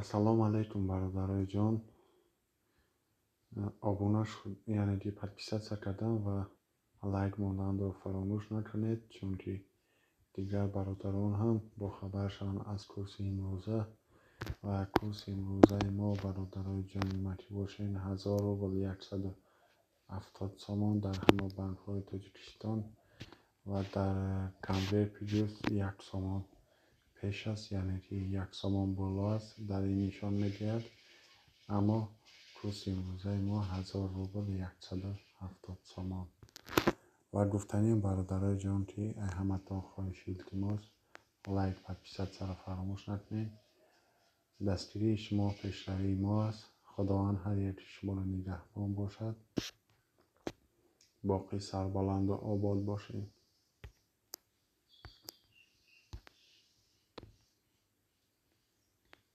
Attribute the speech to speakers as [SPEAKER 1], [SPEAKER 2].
[SPEAKER 1] Assalomu alaykum бародарои ҷон. Обуна шуд, яъне ки подписаться кардан ва лайк монданро фаромӯш накунед, чунки дигар бародарон ҳам бохабар шаванд аз курси имрӯза. Ва курси имрӯзаи мо бародарои ҷони Матибошин 1000 рубл 170 сомон дар ҳама банкҳои Тоҷикистон ва дар конверти ҷуст 1 сомон пеш аст, яъне ки 1 сомон боло аст, дар ин нишон медиҳад. Аммо курси имрӯзаи мо 1000 рубл 170 сомон. Ва гуфтаним бародарои ҷон ки ай ҳаматон хоҳиши илтимос лайк подписатсияро фаромӯш накунед. Дастгирии шумо пешравии мо аст. Худованд ҳар яки шуморо нигаҳбон бошад. боқӣ сарбаланду обод бошед.